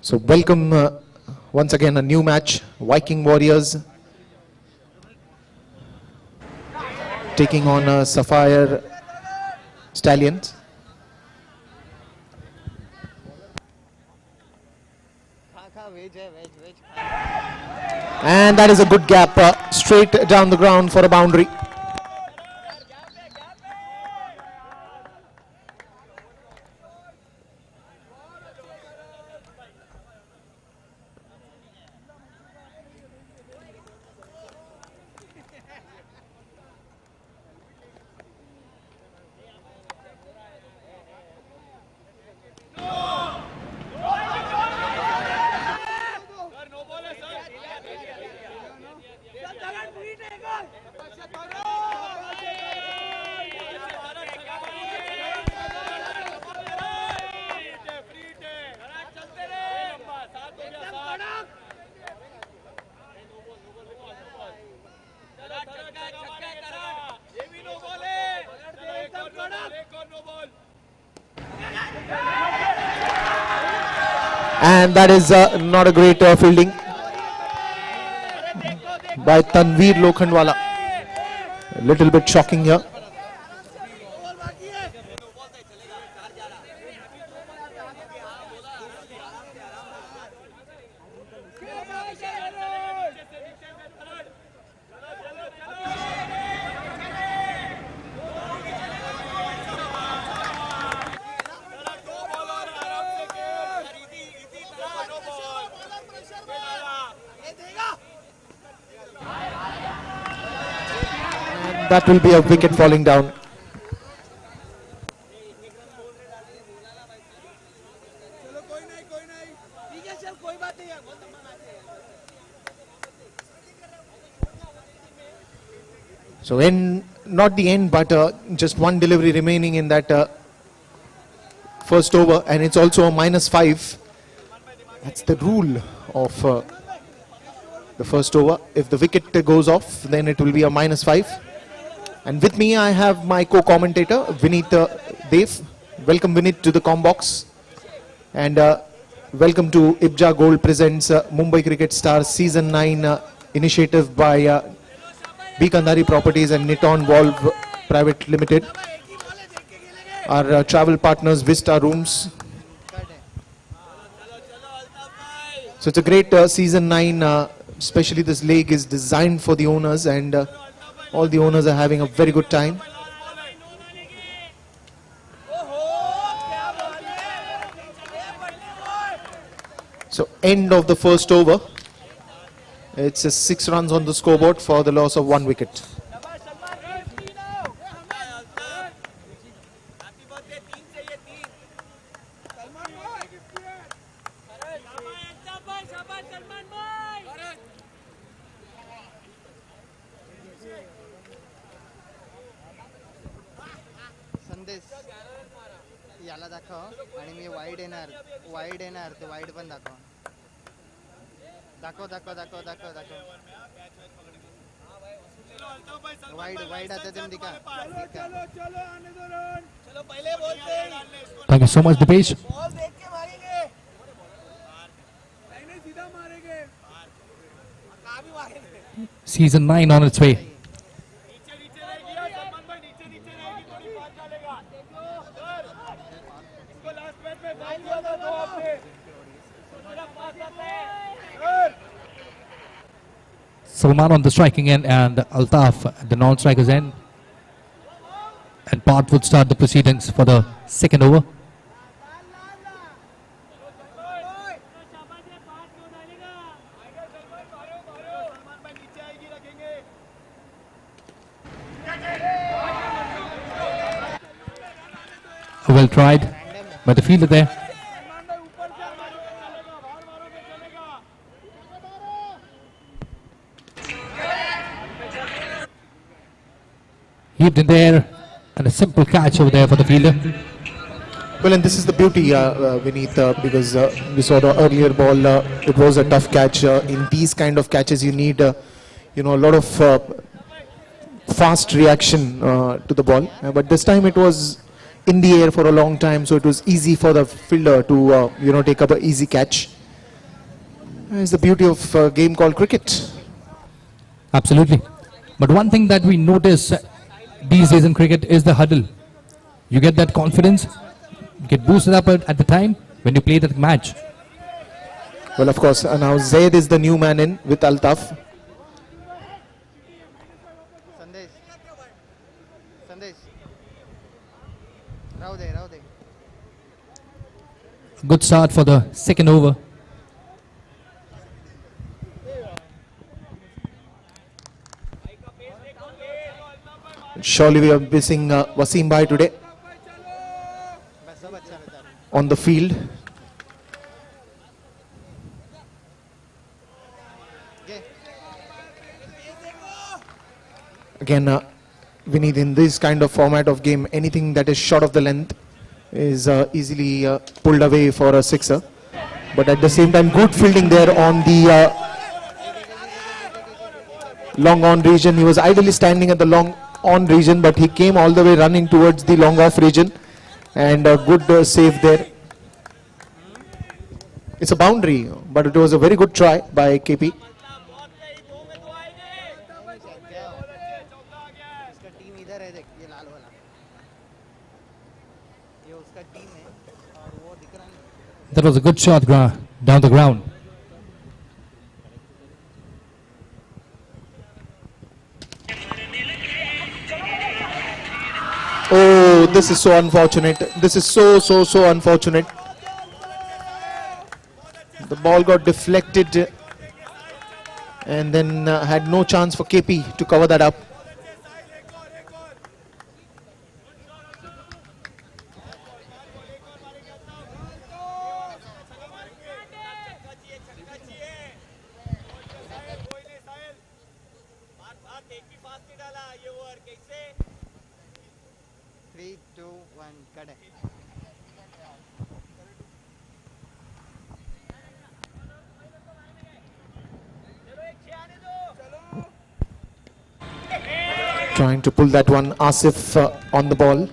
So welcome once again a new match, Viking Warriors taking on Sapphire Stallions. And that is a good gap straight down the ground for a boundary. And that is not a great fielding by Tanveer Lokhandwala. A little bit shocking here. That will be a wicket falling down. So not the end, but just one delivery remaining in that first over, and it's also a -5. That's the rule of the first over. If the wicket goes off, then it will be a -5. And with me, I have my co-commentator, Vineet Dev. Welcome, Vineet, to the Combox. And welcome to Ibja Gold presents Mumbai Cricket Stars Season 9 initiative by B. Kandhari Properties and Niton Valve Private Limited. Our travel partners, Vista Rooms. So it's a great Season 9, especially this league is designed for the owners, and all the owners are having a very good time. So end of the first over. It's 6 runs on the scoreboard for the loss of 1 wicket. याला दाखव आणि मी wide येणार ते wide पण दाखव दाखव दाखव दाखव दाखव दाखव वाईड आता तुम दिखा चलो पहले बोलते Thank you so much, Dipesh. Ball देख के मारेंगे नहीं सीधा मारेंगे कहां भी मारेंगे Season 9 on its way. Salman on the striking end and Altaf at the non-strikers end. And Part would start the proceedings for the second over. Well tried by the fielder there. Heaved in there, and a simple catch over there for the fielder. Well, and this is the beauty, Vineet, because we saw the earlier ball. It was a tough catch. In these kind of catches, you need, a lot of fast reaction to the ball. But this time it was in the air for a long time, so it was easy for the fielder to, take up an easy catch. It's the beauty of a game called cricket. Absolutely. But one thing that we notice these days in cricket is the huddle. You get that confidence, you get boosted up at the time when you play that match. Well, of course, now Zaid is the new man in with Altaf. संदेश संदेश राहू दे राहू दे Good start for the second over. Surely we are missing Wasim Bhai today बस सब अच्छा रहता है on the field. ये Again, Vineet, in this kind of format of game, anything that is short of the length is easily pulled away for a sixer. But at the same time, good fielding there on the long on region. He was ideally standing at the long on region, but he came all the way running towards the long off region, and a good save there. It's a boundary, but it was a very good try by KP. इसका team इधर है देख ये लाल वाला ये उसका team है और वो दिख रहा नहीं That was a good shot down the ground. Oh, this is so unfortunate. This is so unfortunate. The ball got deflected and then had no chance for KP to cover that up. Three two one cut है Trying to pull that one, Asif on the ball.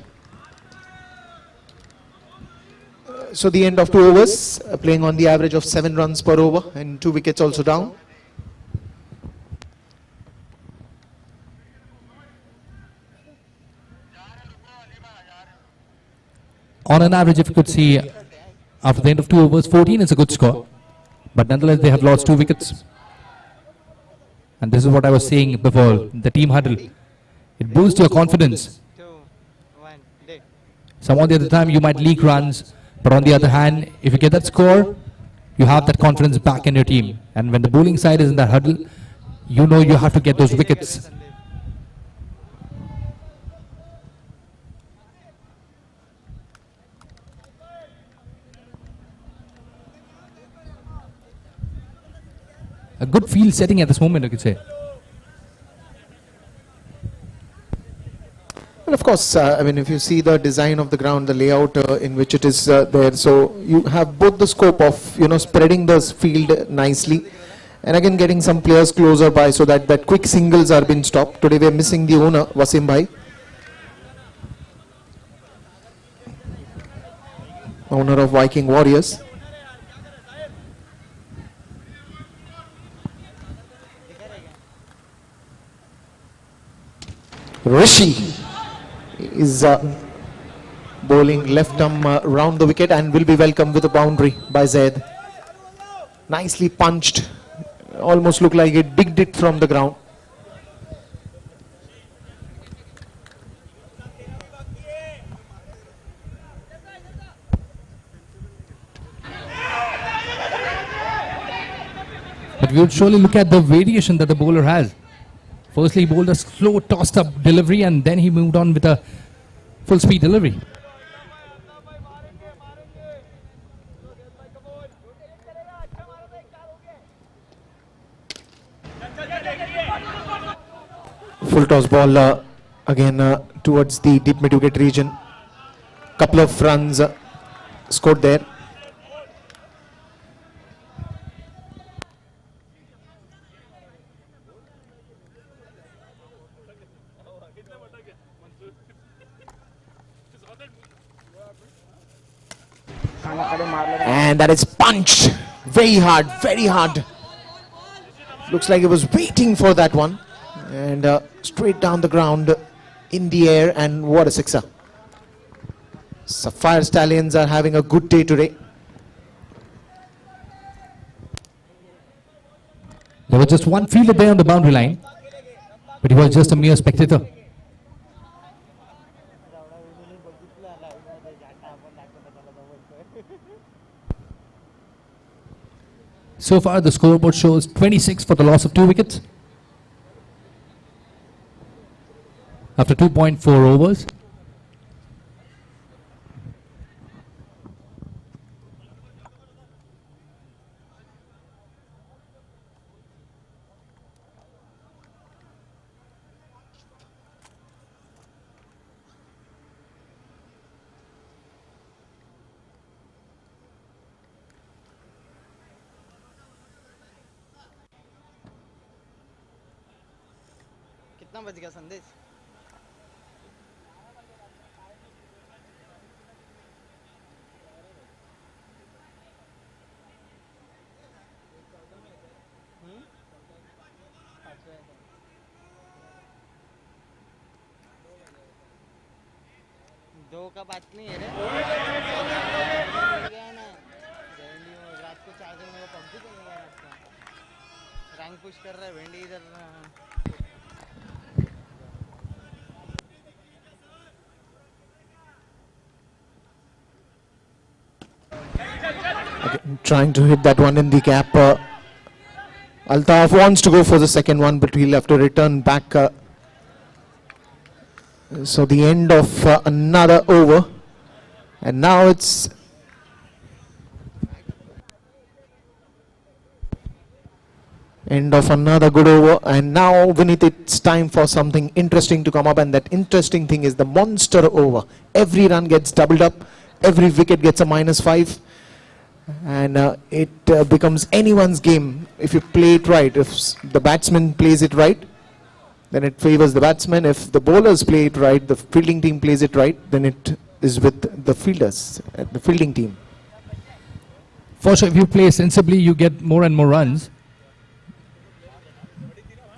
So the end of 2 overs, playing on the average of 7 runs per over and 2 wickets also down. On an average, if you could see, after the end of 2 overs, 14 is a good score. But nonetheless, they have lost 2 wickets. And this is what I was saying before, the team huddle. It boosts your confidence. Two one day Some of the other time you might leak runs, but on the other hand, if you get that score, you have that confidence back in your team. And when the bowling side is in that huddle, you know you have to get those wickets. A good field setting at this moment, I could say. Well, of course, I mean, if you see the design of the ground, the layout in which it is there, so you have both the scope of, spreading the field nicely and again getting some players closer by so that quick singles are being stopped. Today we are missing the owner, Wasim Bhai. Owner of Viking Warriors. Rishi is bowling left arm round the wicket and will be welcomed with a boundary by Zaid. Nicely punched, almost looked like it digged it from the ground. But we would surely look at the variation that the bowler has. Firstly, he bowled a slow tossed up delivery and then he moved on with a full speed delivery. Full toss ball again towards the deep mid wicket region. Couple of runs scored there. And that is punched very hard, very hard. Looks like he was waiting for that one. And straight down the ground in the air, and what a sixer. Sapphire Stallions are having a good day today. There was just one fielder there on the boundary line, but he was just a mere spectator. So far, the scoreboard shows 26 for the loss of 2 wickets. After 2.4 overs. कितना बज गया संदेश? दो का बात नहीं है रे। गया ना भेंडी रात को चार्जर में पबजी खेलने गया रात को। रैंक पुश कर रहा है भेंडी इधर। Trying to hit that one in the gap. Altaf wants to go for the second one, but he'll have to return back. So the end of another over, and now it's end of another good over, and now Vinith, it's time for something interesting to come up, and that interesting thing is the monster over. Every run gets doubled up, every wicket gets a -5. And it becomes anyone's game if you play it right. If the batsman plays it right, then it favors the batsman. If the bowlers play it right, the fielding team plays it right, then it is with the fielders, the fielding team. For sure, if you play sensibly, you get more and more runs.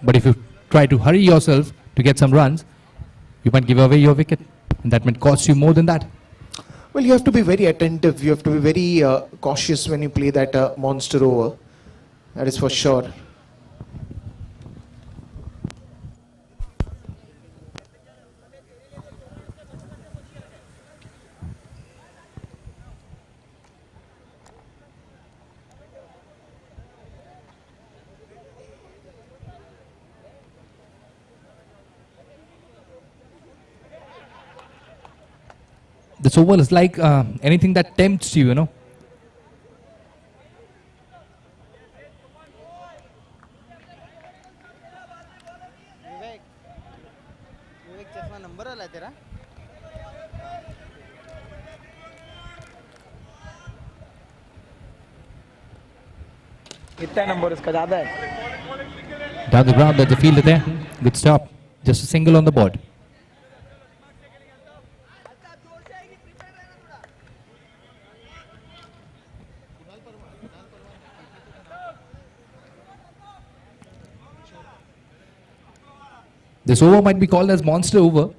But if you try to hurry yourself to get some runs, you might give away your wicket, and that might cost you more than that. Well, you have to be very attentive. You have to be very cautious when you play that monster over. That is for sure. This over is like anything that tempts you, you know. विवेक चश्मा number वाला है तेरा? कितना number उसका ज़्यादा है? Down the ground, there's a fielder there. Good stop. Just a single on the board. This over might be called as monster over,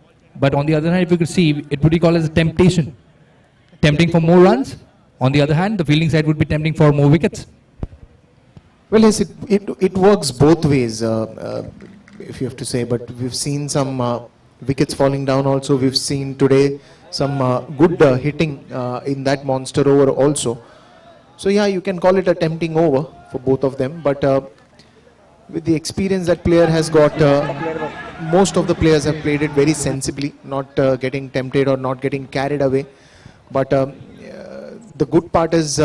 but on the other hand, if you could see, it would be called as a temptation. Tempting for more runs. On the other hand, the fielding side would be tempting for more wickets. Well, yes, it works both ways, if you have to say, but we've seen some wickets falling down also. We've seen today some good hitting in that monster over also. So yeah, you can call it a tempting over for both of them, but with the experience that player has got, most of the players have played it very sensibly, not getting tempted or not getting carried away. But the good part is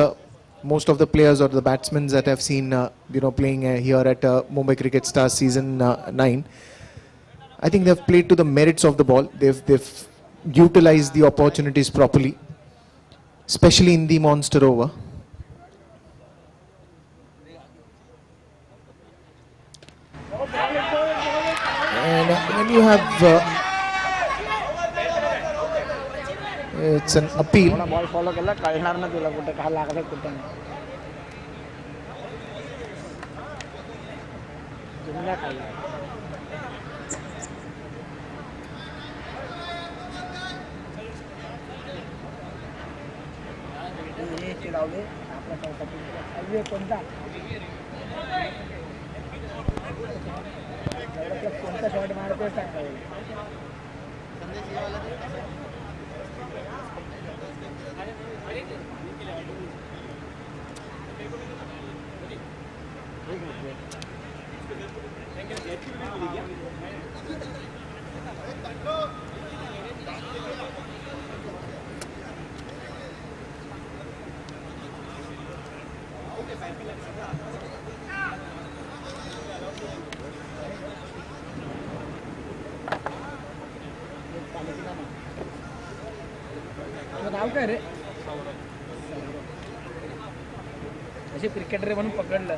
most of the players or the batsmen that I've seen playing here at Mumbai Cricket Stars season 9, I think they've played to the merits of the ball. They've utilized the opportunities properly, especially in the monster over. And when you have it's an appeal. Ball follow केला कळणार ना तुला कुठे काय लागलं कुठे नाही. महंगा खाई है ये चिड़ाओगे आपला चौकटी अरे कोणता कोणता शॉट मारतोय सांगा संदेश ये वाला दे नाव काय रे असे क्रिकेटर म्हणून पकडलं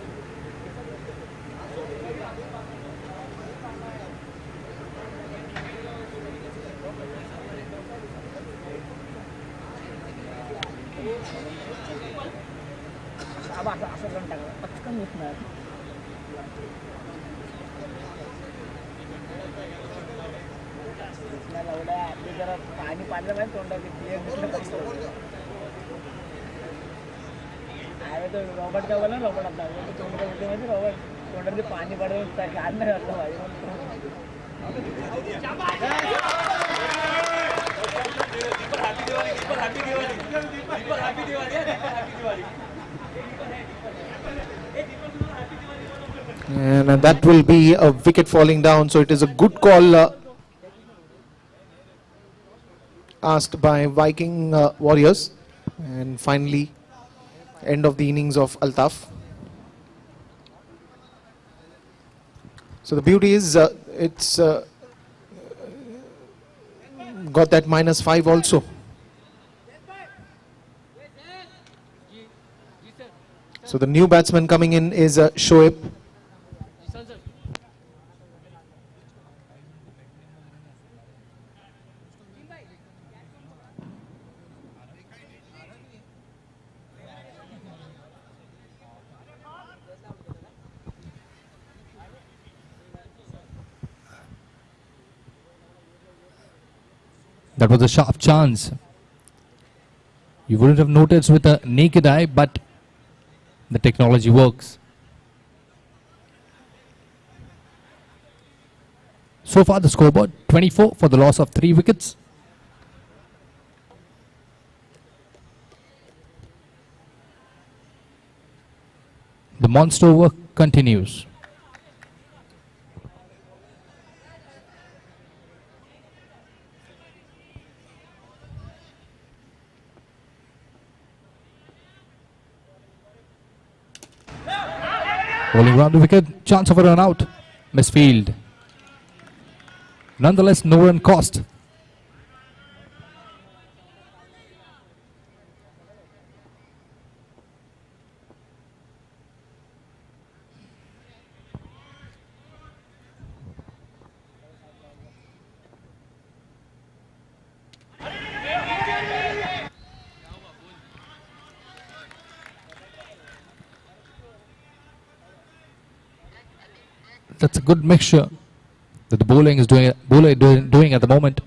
असं करून टाकलं पटकन उठणार आपली जरा पाणी पाडलं पाहिजे तोंडात क्लिअर दिसलं पाहिजे अरे तो रॉबर्ट काय बोला रॉबर्ट आता तोंड होते माहिती रॉबर्ट तोंडात पाणी पाडून काढ नाही असलं पाहिजे And that will be a wicket falling down, so it is a good call asked by Viking Warriors. And finally, end of the innings of Altaf. So the beauty is it's got that -5 also. So the new batsman coming in is Shoaib. That was a sharp chance. You wouldn't have noticed with a naked eye, but the technology works. So far the scoreboard 24 for the loss of 3 wickets. The monster work continues. Rolling round the wicket, chance of a run out, misfield. Nonetheless, no run cost. That's a good mixture that the bowler is doing at the moment.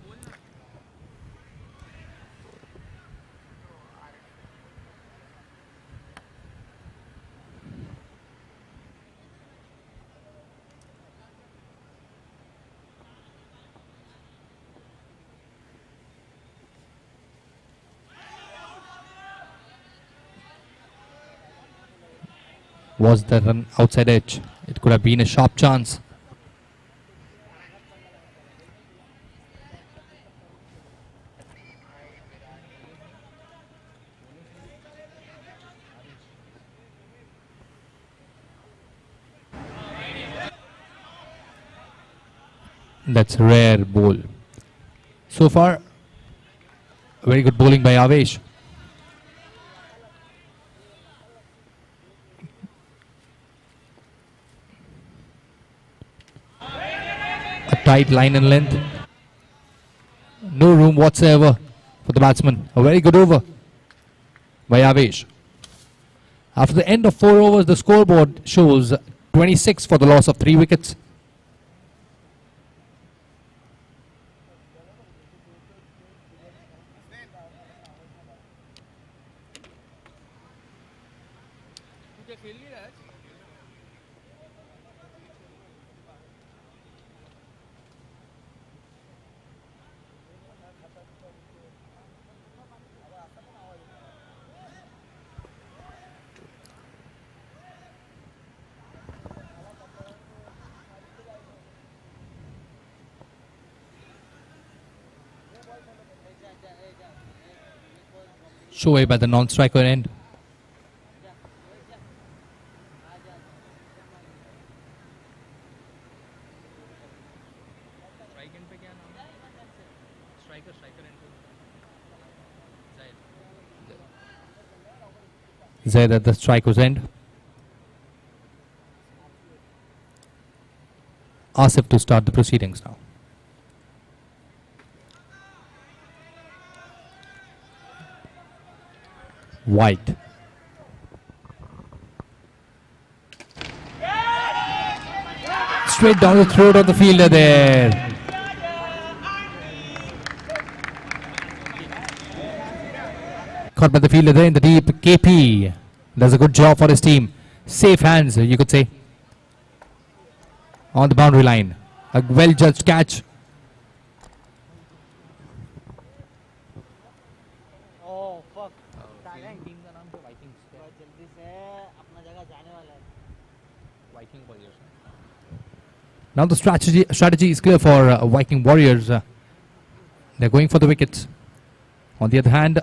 Was that an outside edge? It could have been a sharp chance. That's rare bowl. So far, very good bowling by Avesh. A tight line and length. No room whatsoever for the batsman. A very good over by Avesh. After the end of 4 overs, the scoreboard shows 26 for the loss of 3 wickets. Shoaib at the non-striker end. Zaid at the striker's end. Asif to start the proceedings now. White. Straight down the throat of the fielder there. Caught by the fielder there in the deep. KP does a good job for his team. Safe hands, you could say, on the boundary line. A well-judged catch. Oh fuck. Team का नाम तो Vikings है। जल्दी से अपना जगह जाने वाला है। Viking Warriors. Now the strategy is clear for Viking Warriors. They're going for the wickets. On the other hand,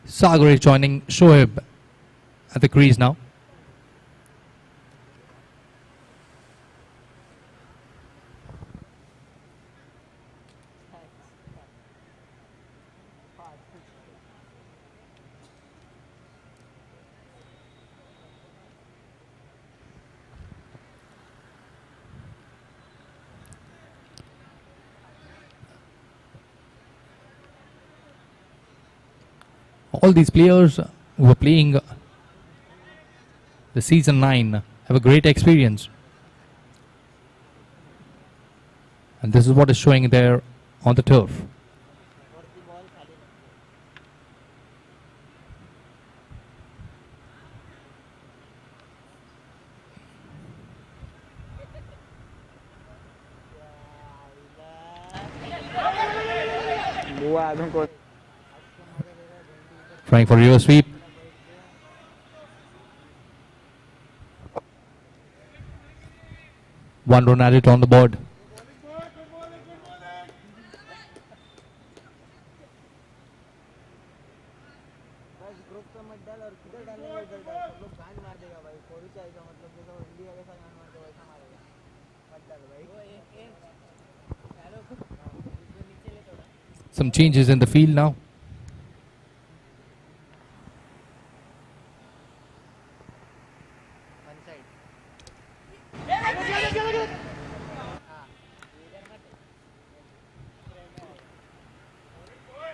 Sagar is joining Shoaib at the crease now. All these players who are playing the season 9 have a great experience, and this is what is showing there on the turf. Trying for reverse sweep. One run added on the board. Some changes in the field now.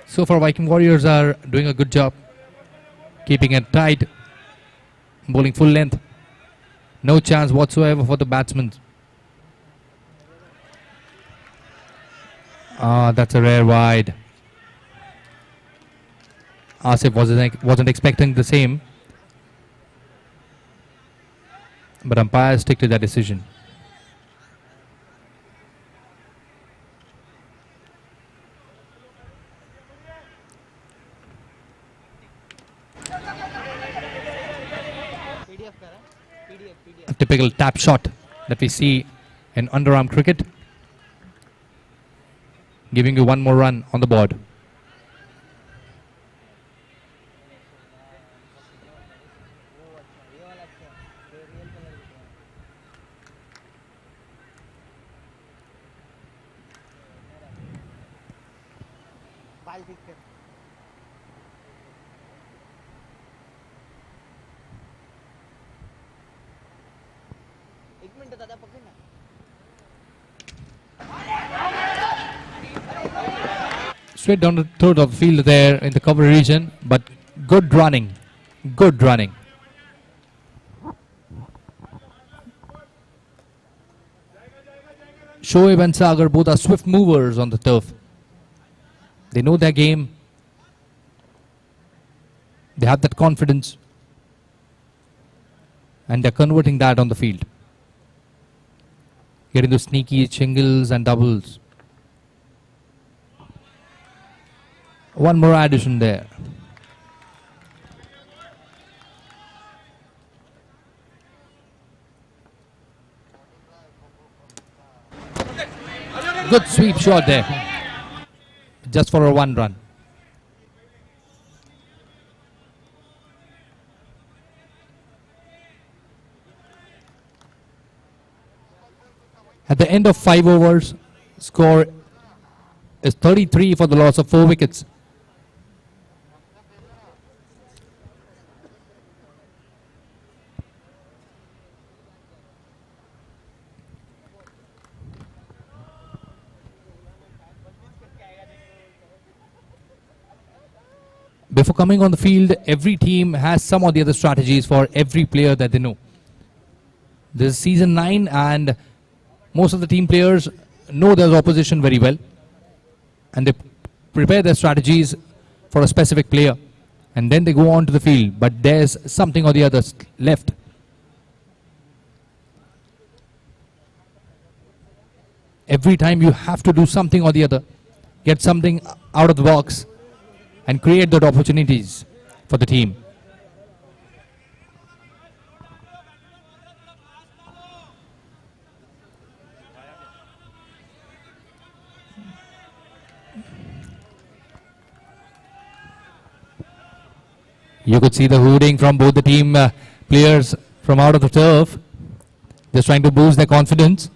So far, Viking Warriors are doing a good job, keeping it tight, bowling full length. No chance whatsoever for the batsmen. That's a rare wide. Asif wasn't expecting the same, but umpires stick to their decision. A typical tap shot that we see in underarm cricket, giving you one more run on the board. Straight down the throat of the field there in the cover region, but good running, good running. Shoaib and Sagar both are swift movers on the turf. They know their game. They have that confidence. and they're converting that on the field. Getting those sneaky singles and doubles. One more addition there. Good sweep shot there. Just for a 1 run. At the end of 5 overs, score is 33 for the loss of 4 wickets. Before coming on the field, every team has some or the other strategies for every player that they know. This is season 9 and most of the team players know their opposition very well and they prepare their strategies for a specific player and then they go on to the field, but there's something or the other left. Every time you have to do something or the other, get something out of the box and create those opportunities for the team. You could see the hooting from both the team players from out of the turf, just trying to boost their confidence.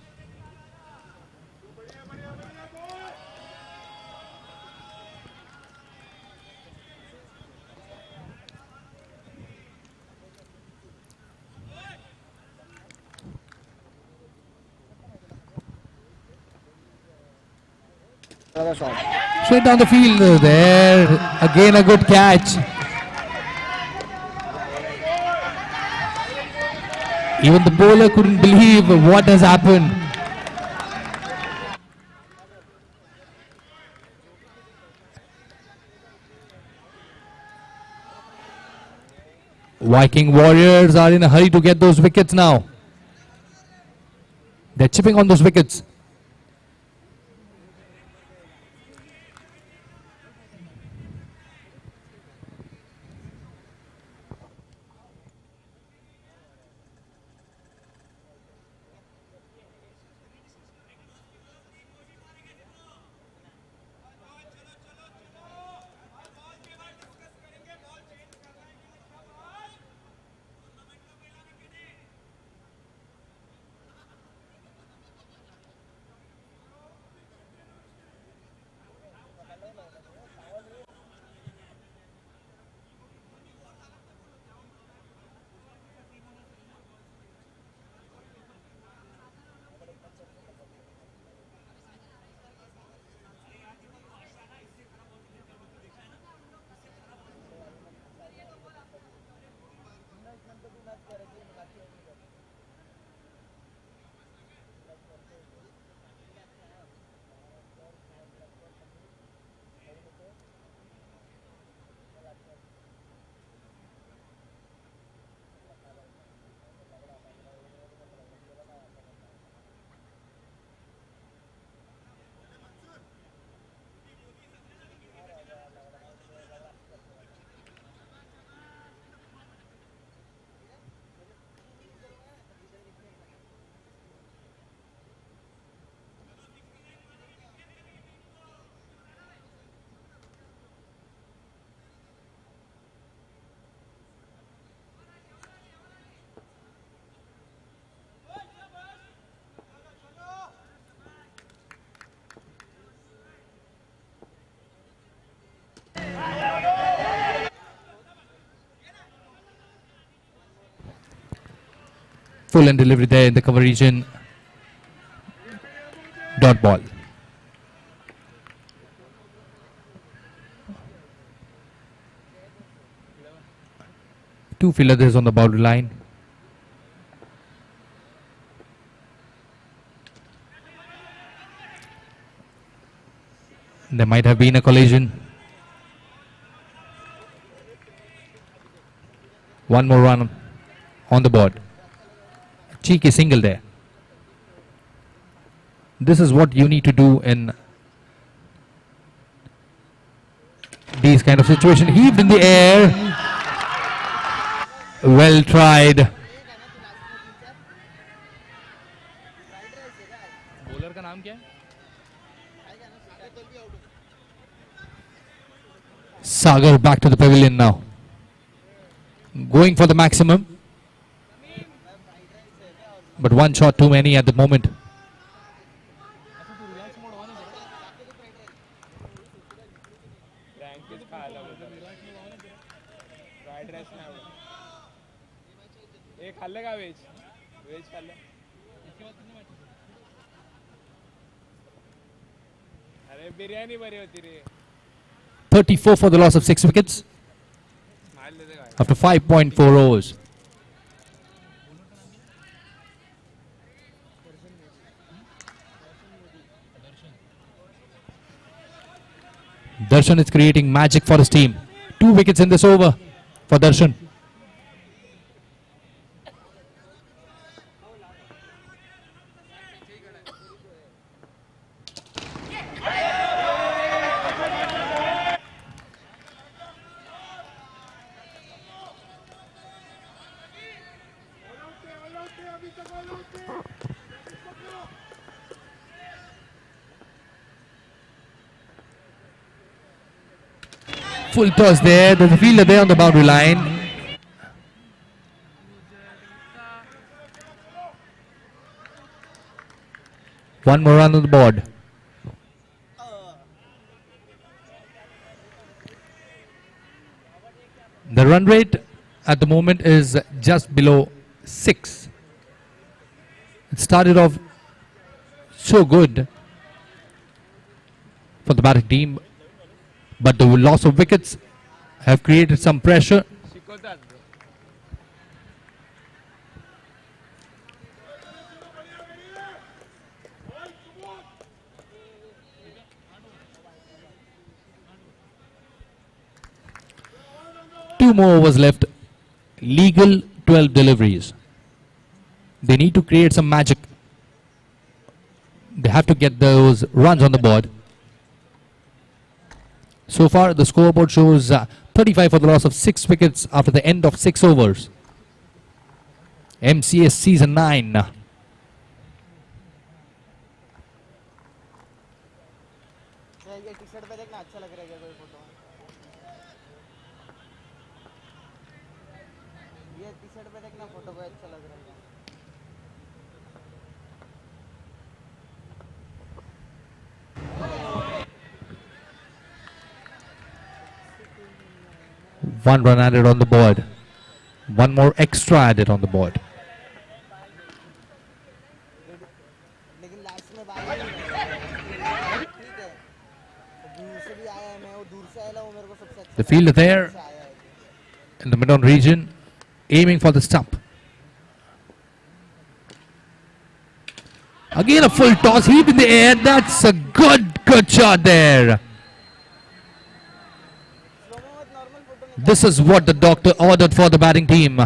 Straight down the field there. Again a good catch. Even the bowler couldn't believe what has happened. Viking Warriors are in a hurry to get those wickets now. They're chipping on those wickets. Full and delivery there in the cover region. Dot ball. Two fielders on the boundary line. There might have been a collision. One more run on the board. cheeky single there. This is what you need to do in these kind of situations. Heaved in the air. Well tried. Bowler का नाम क्या है? Sagar back to the pavilion now. Going for the maximum. But one shot too many at the moment. एक खाल्ले का veg खाल्ले. अरे बिर्याणी बरी होती रे. 34 for the loss of 6 wickets after 5.4 overs. Darshan is creating magic for his team. 2 wickets in this over for Darshan. Full toss there. There's a fielder there on the boundary line. One more run on the board. The run rate at the moment is just below 6. It started off so good for the batting team, but the loss of wickets have created some pressure. शिकवतात bro. Two more overs left. Legal 12 deliveries. They need to create some magic. They have to get those runs on the board. So far, the scoreboard shows 35 for the loss of 6 wickets after the end of 6 overs. MCS season 9. ये T shirt पे देखना अच्छा लग रहा है क्या कोई photo में. ये टी शर्ट पे देखना फोटो को अच्छा लग रहा है. One run added on the board. One more extra added on the board. लेकिन लास्ट में बाई ठीक है. दूर से भी आया है मैं, वो दूर से आया वो मेरे को सबसे अच्छा The fielder there आया है. in the mid-on region, aiming for the stump. Again a full toss, heave in the air. That's a good shot there. This is what the doctor ordered for the batting team.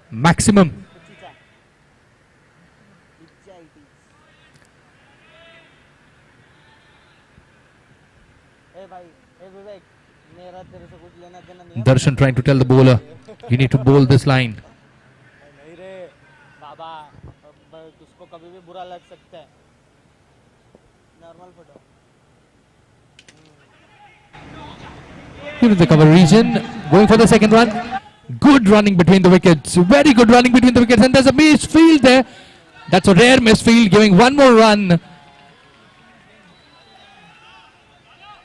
Maximum. ए भाई, ए विवेक, मेरा तेरे से कुछ लेना देना नहीं है. Darshan trying to tell the bowler, you need to bowl this line. नहीं रे बाबा, तुझको कभी भी बुरा लग सकता है. Normal photo. Here is the cover region, going for the second run. Good running between the wickets. Very good running between the wickets. And there's a misfield there. That's a rare misfield, giving one more run.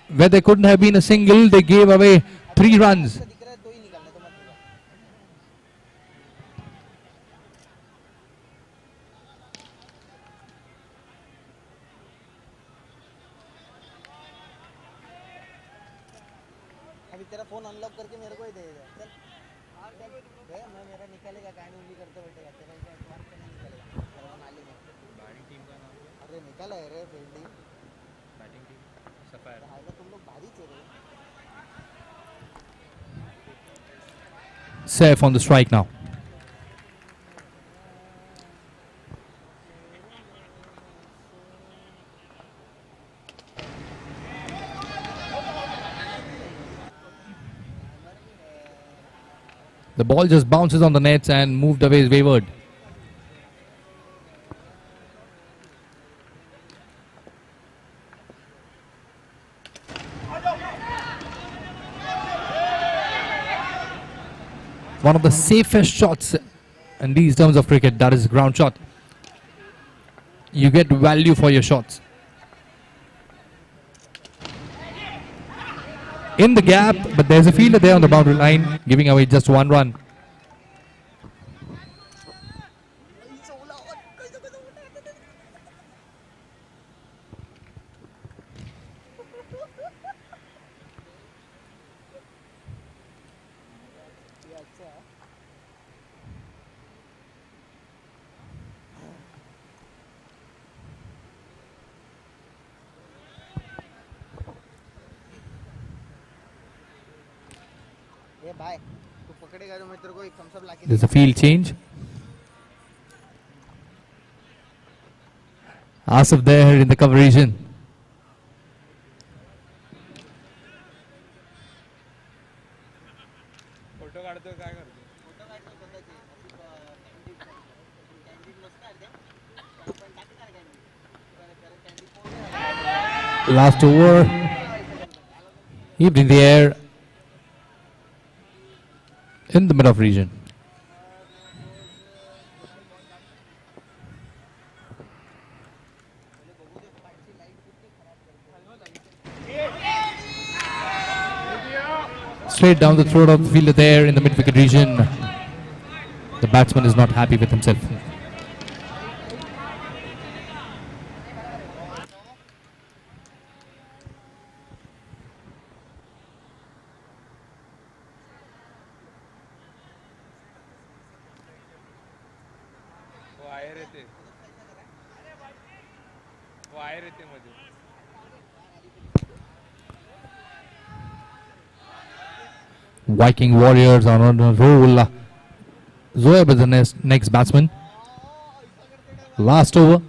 Where there couldn't have been a single, they gave away 3 runs. दिख रहा है तो ही निकालना तो मत निकाल. अभी तेरा फोन अनलॉक करके मेरे को ही दे दे. चल दे, मैं मेरा निकालेगा कान उंगली करते बैठेगा. तेरा क्या तुम्हारा नहीं निकालेगा. तेरा मालूम है. बैटिंग टीम का नाम क्या? अरे निकाला है रे फील्डिंग. बैटिंग टीम सफायर. हाय तुम लोग भारी चल रहे हो. Safe on the strike now. The ball just bounces on the nets and moved away wayward. One of the safest shots in these terms of cricket, that is ground shot. You get value for your shots. In the gap, but there's a fielder there on the boundary line, giving away just one run. ए भाई तू पकड़ेगा तो मैं तेरे को एक Thums up लाके There's a field change. Asif there in the cover region. Photo काढतोय काय करतो फोटो काढतो स्वतःचे कॅन्डी नसणार ते आपण टाकणार candy Last over. Heaved in the air. In the mid-off region. Straight down the throat of the fielder there in the mid-wicket region. The batsman is not happy with himself. वो आए रहते मध्ये Viking Warriors are on a roll. Zoeb is the next batsman. Last over.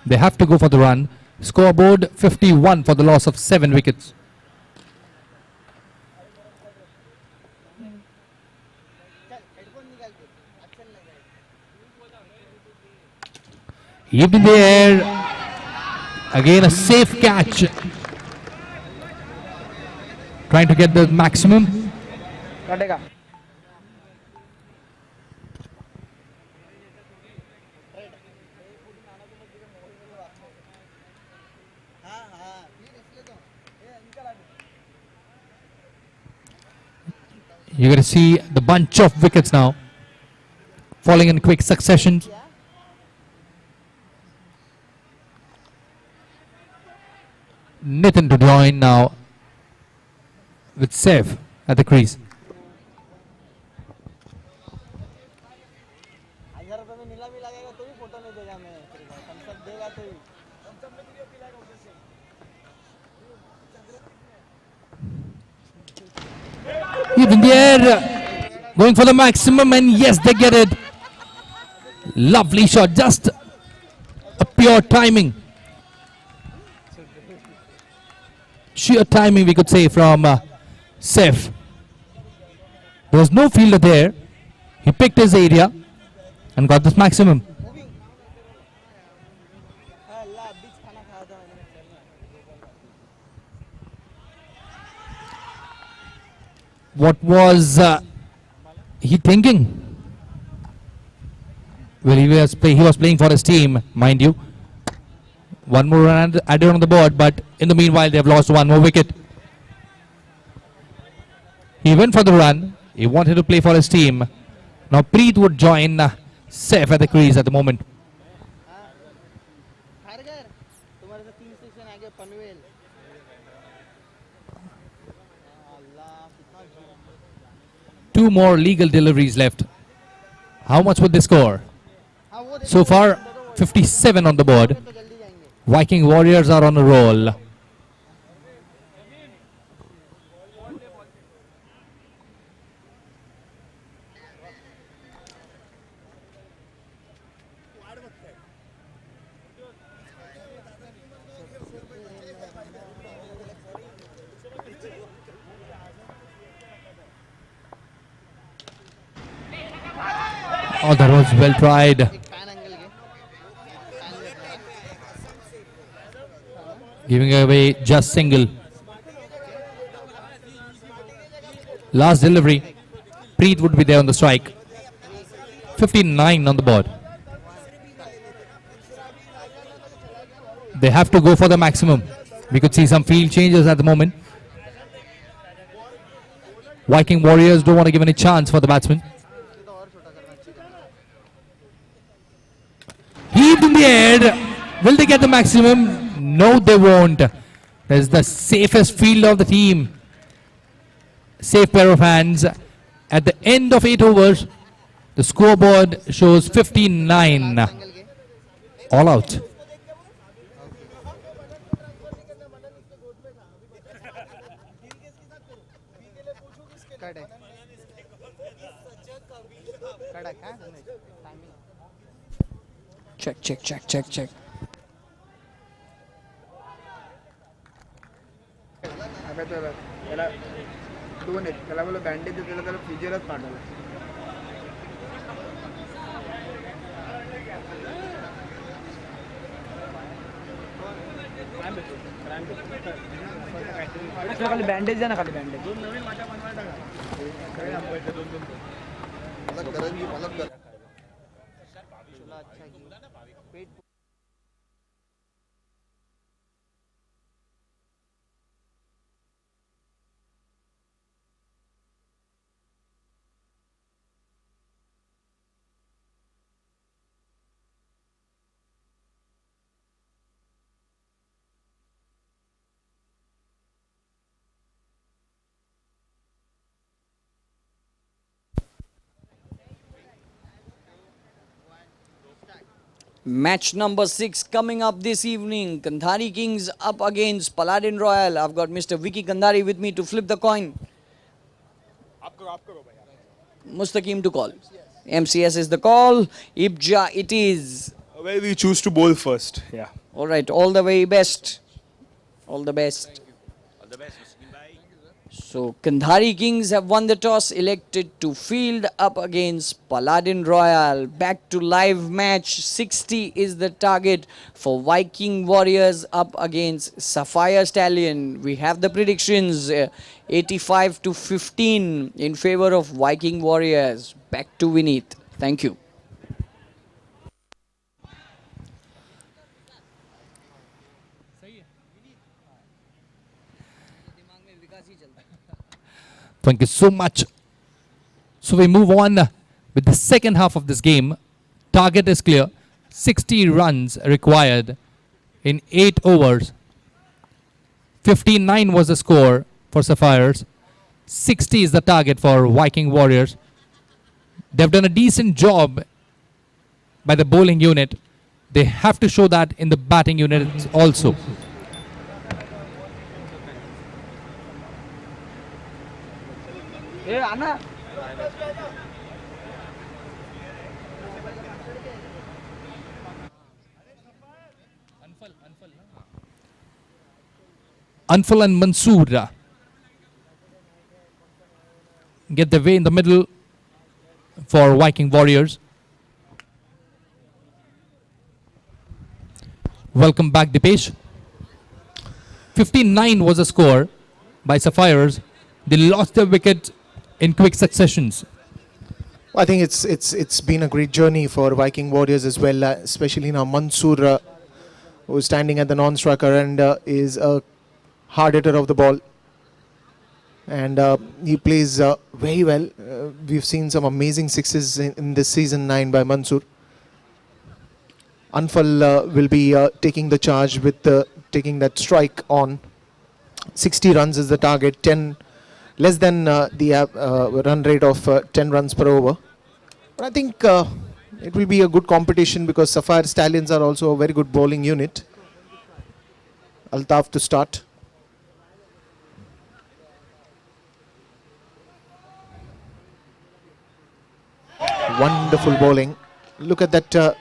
They have to go for the run. Scoreboard 51 for the loss of 7 wickets. Heaved in the air. Again a safe catch. Trying to get the maximum. कटेगा हाँ हाँ फिर इसलिए तो You're going to see the bunch of wickets now falling in quick succession. Nitin to join now with Saif at the crease. 1000 रुपए में नीलामी लगेगा तो भी फोटो नहीं देगा मैं थम्स अप देगा तो ही He's in the air, going for the maximum, and yes, they get it. Lovely shot, just a pure timing. Sheer timing, we could say, from Saif. There was no fielder there. He picked his area and got this maximum. अल्लाह बीच खाना खाया था मैंने What was he thinking? Well, he was playing for his team, mind you. One more run added on the board, but in the meanwhile, they have lost one more wicket. He went for the run. He wanted to play for his team. Now Preet would join Saif at the crease at the moment. Kharghar तुम्हारे से 3 station आगे पनवेल अल्लाह कितना Two more legal deliveries left. How much would they score? हाँ वो So far, 57 on the board. तो जल्दी जाएंगे Viking Warriors are on a roll. Oh, that was well tried. एक फॅन अँगल घे फॅन घेतला Giving away just single. Last delivery. Preet would be there on the strike. 59 on the board. They have to go for the maximum. We could see some field changes at the moment. Viking Warriors don't want to give any chance for the batsman. Heaved in the air. Will they get the maximum? No, they won't. That's the safest field of the team. Safe pair of hands. At the end of 8 overs, the scoreboard shows 59. All out. Cut आहे कडक हा timing check. अबे त्याला दोन आहेत त्याला बोला bandage त्याला फिजियलच पाठवलं खाली बँडेज द्या ना खाली बँडेज दोन नवीन वाटा बनवायला Match number 6 coming up this evening. Kandhari Kings up against Paladin Royal. I've got Mr. Vicky Kandhari with me to flip the coin. Mustaqim to call. MCS is the call. Ibja it is. Well, we choose to bowl first. Yeah. All right, all the very best. All the best. So, Kandhari Kings have won the toss, elected to field up against Paladin Royal. Back to live match. 60 is the target for Viking Warriors up against Sapphire Stallion. We have the predictions. 85 to 15 in favor of Viking Warriors. Back to Vineet. Thank you. Thank you so much. So we move on with the second half of this game. Target is clear. 60 runs required in 8 overs. 59 was the score for Sapphires. 60 is the target for Viking Warriors. They've done a decent job by the bowling unit. They have to show that in the batting unit also. ए आना Anfal and Mansoor get the way in the middle for Viking Warriors. Welcome back, Dipesh. 59 was the score by Sapphires. They lost their wicket in quick successions. I think it's been a great journey for Viking Warriors as well, especially now Mansoor, who's standing at the non-striker and is a hard hitter of the ball. And he plays very well. We've seen some amazing sixes in this season 9 by Mansoor. Anfal will be taking the charge with taking that strike on. 60 runs is the target, 10 less than the run rate of 10 runs per over. But I think it will be a good competition because Sapphire Stallions are also a very good bowling unit. Altaf to start. Wonderful bowling. Look at that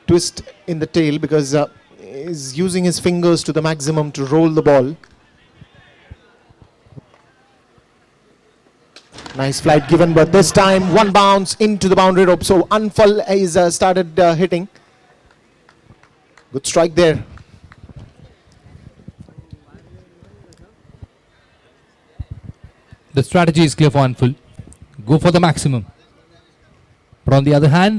twist in the tail because he's using his fingers to the maximum to roll the ball. Nice flight given, but this time one bounce into the boundary rope. So Anfal is started hitting. Good strike there. The strategy is clear for Anfal. Go for the maximum. But on the other hand,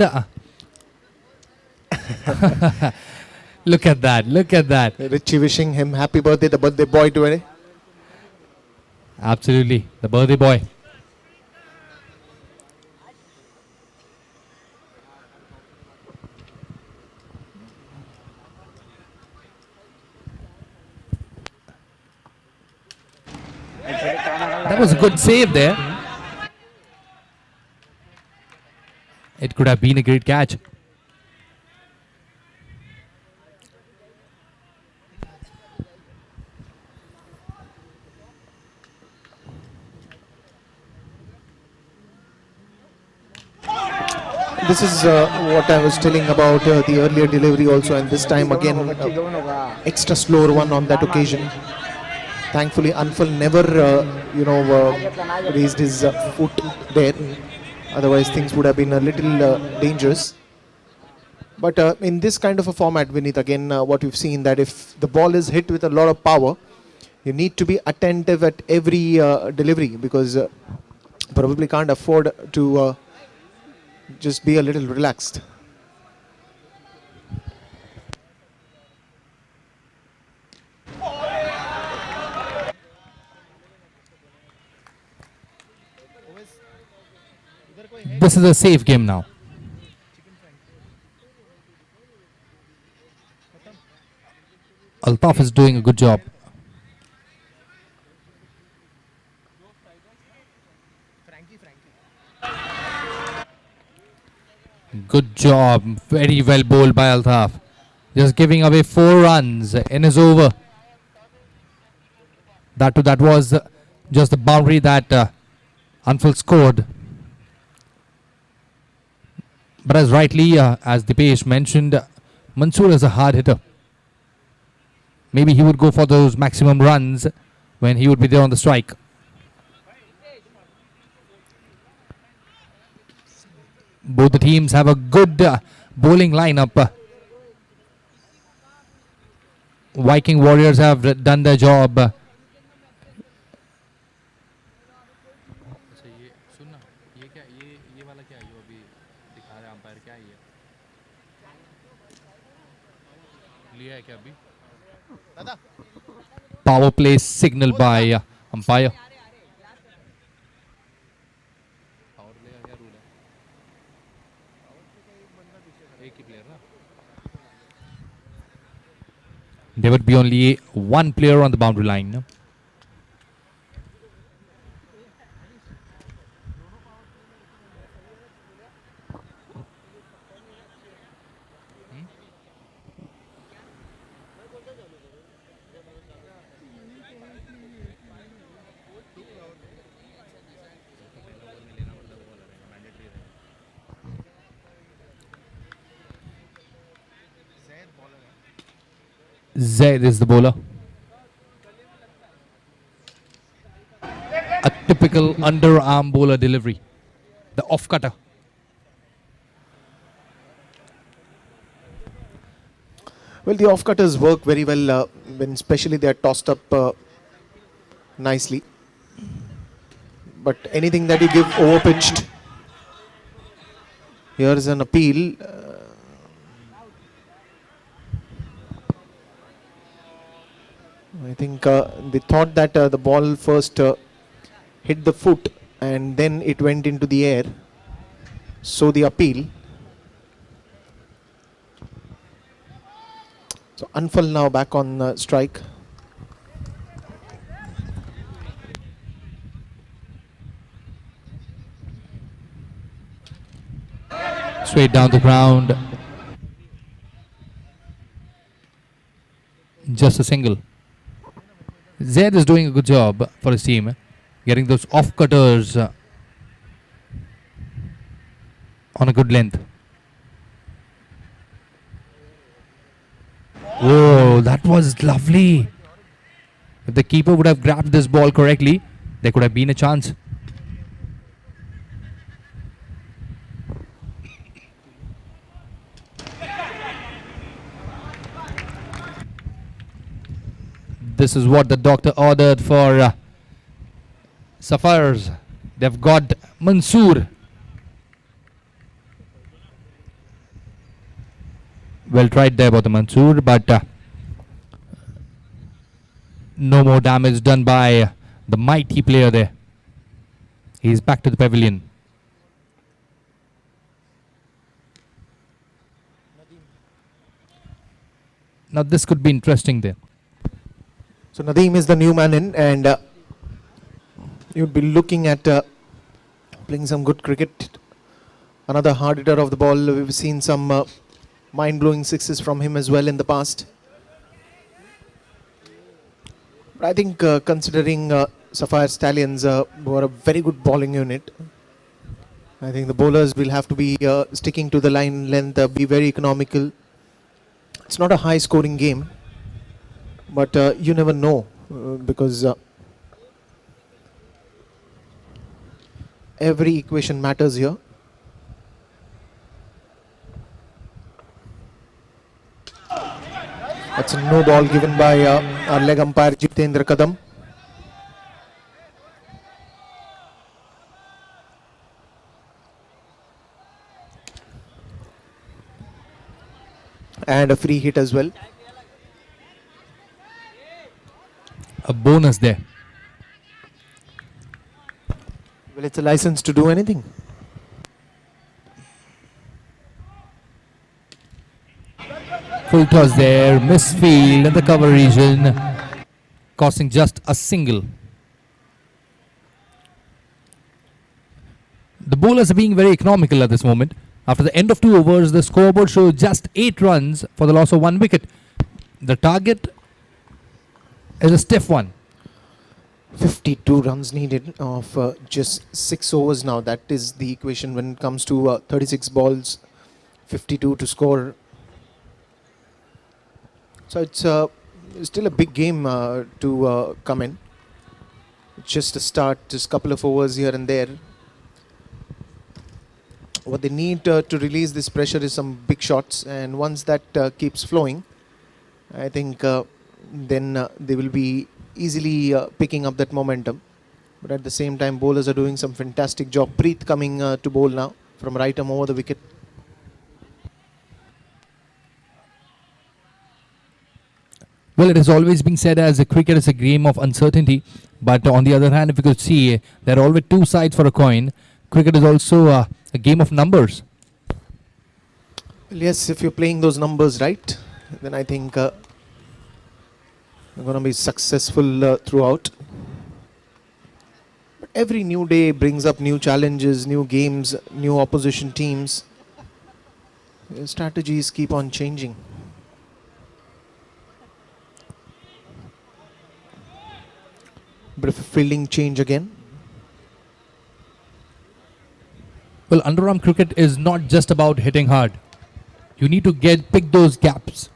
look at that, look at that. Richie wishing him happy birthday, the birthday boy today. Absolutely, the birthday boy. That was a good save there. It could have been a great catch. This is what I was telling about the earlier delivery also, and this time again extra slower one on that occasion. Thankfully, Anfal never raised his foot there. Otherwise, things would have been a little dangerous. But in this kind of a format, Vinith, again, what we've seen that if the ball is hit with a lot of power, you need to be attentive at every delivery, because probably can't afford to just be a little relaxed. This is a safe game now. Altaf is doing a good job. Good job. Very well bowled by Altaf. Just giving away 4 runs in his over. That was just the boundary that Anfal scored. But as rightly, as Dipesh mentioned, Mansoor is a hard hitter. Maybe he would go for those maximum runs when he would be there on the strike. Both the teams have a good bowling lineup. Viking Warriors have done their job. Power play signal by umpire. There would be only one player on the boundary line. Zaid is the bowler. A typical underarm bowler delivery. The off cutter. Well, the off cutters work very well when especially they are tossed up nicely. But anything that you give over pitched, here is an appeal. I think they thought that the ball first hit the foot and then it went into the air. So the appeal. So Anfal now back on strike. Straight down the ground. Just a single. Zaid is doing a good job for his team, getting those off cutters on a good length. Oh, that was lovely. If the keeper would have grabbed this ball correctly, there could have been a chance. This is what the doctor ordered for Sapphires. They've got Mansoor. Well tried there by the Mansoor, but no more damage done by the mighty player there. He's back to the pavilion. Now this could be interesting there. So Nadeem is the new man in, and you'd be looking at playing some good cricket. Another hard hitter of the ball. We've seen some mind-blowing sixes from him as well in the past. But I think considering Sapphire Stallions were a very good bowling unit, I think the bowlers will have to be sticking to the line length, be very economical. It's not a high-scoring game, but you never know because every equation matters here. That's a no ball given by our leg umpire Jitendra Kadam. And a free hit as well. A bonus there. Well, it's a license to do anything. Full toss there, misfield in the cover region, costing just a single. The bowlers are being very economical at this moment. After the end of 2 overs, the scoreboard shows just 8 runs for the loss of 1 wicket. The target is a stiff one. 52 runs needed of just 6 overs now. That is the equation when it comes to 36 balls, 52 to score. So it's still a big game to come in. It's just a start, just a couple of overs here and there. What they need to release this pressure is some big shots, and once that keeps flowing, I think then they will be easily picking up that momentum. But at the same time, bowlers are doing some fantastic job. Preet coming to bowl now from right arm over the wicket. Well, it has always been said as a cricket is a game of uncertainty, but on the other hand, if you could see, there are always 2 sides for a coin. Cricket is also a game of numbers. Well, yes, if you're playing those numbers right, then I think you're going to be successful throughout. But every new day brings up new challenges, new games, new opposition teams. Strategies keep on changing. Bit of a fielding change again. Well, underarm cricket is not just about hitting hard. You need to pick those gaps.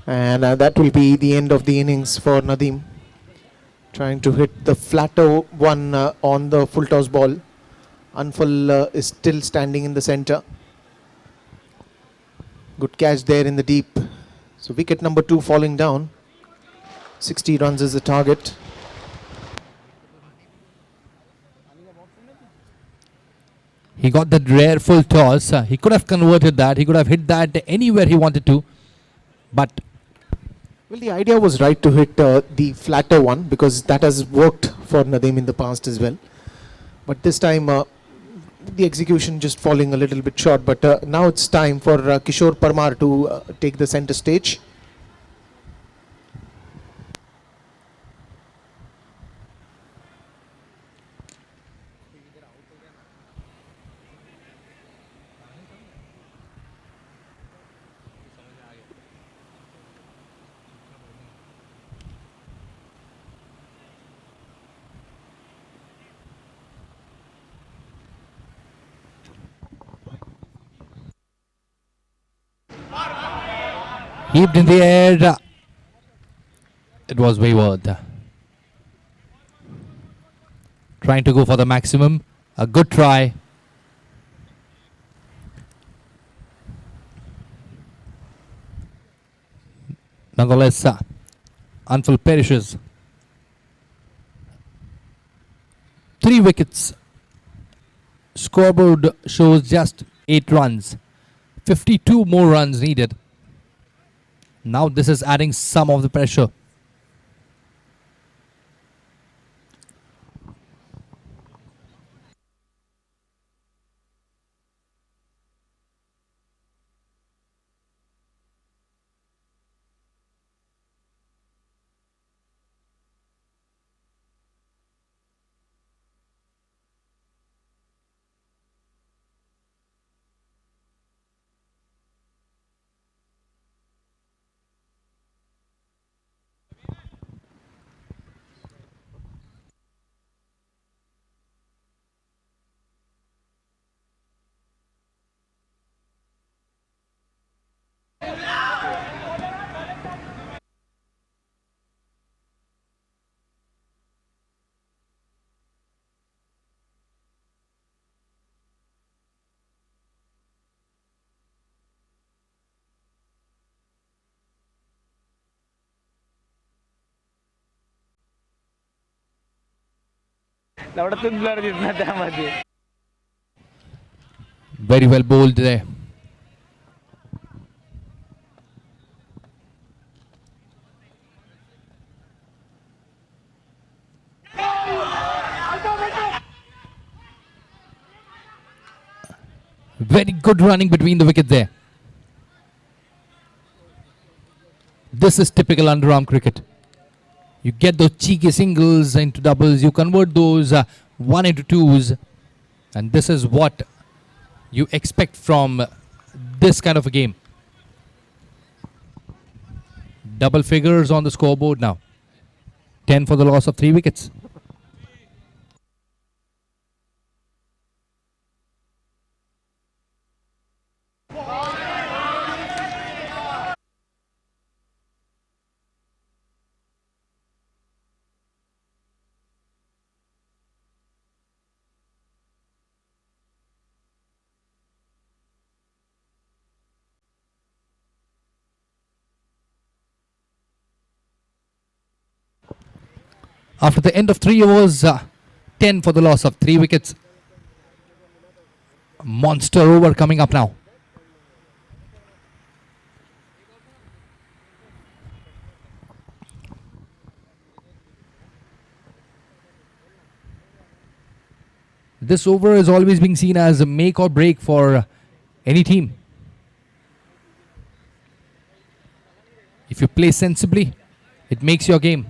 And that will be the end of the innings for Nadeem. Trying to hit the flatter one on the full toss ball. Anfal is still standing in the center. Good catch there in the deep. So wicket number 2 falling down. 60 runs is the target. He got that rare full toss. He could have converted that. He could have hit that anywhere he wanted to. But well, the idea was right to hit the flatter one because that has worked for Nadeem in the past as well. But this time the execution just falling a little bit short. But now it's time for Kishore Parmar to take the center stage. heaved in the air. It was wayward. Trying to go for the maximum. A good try. Nonetheless, Anfield perishes. 3 wickets. Scoreboard shows just 8 runs. 52 more runs needed. Now this is adding some of the pressure. लवडातून blur दिसणार त्यामध्ये. Very well bowled there. Very good running between the wicket there. This is typical underarm cricket. You get those cheeky singles into doubles, you convert those 1 into 2s, and this is what you expect from this kind of a game. Double figures on the scoreboard now. 10 for the loss of 3 wickets. After the end of 3 overs, 10 for the loss of 3 wickets. Monster over coming up now. This over is always being seen as a make or break for any team. If you play sensibly, it makes your game.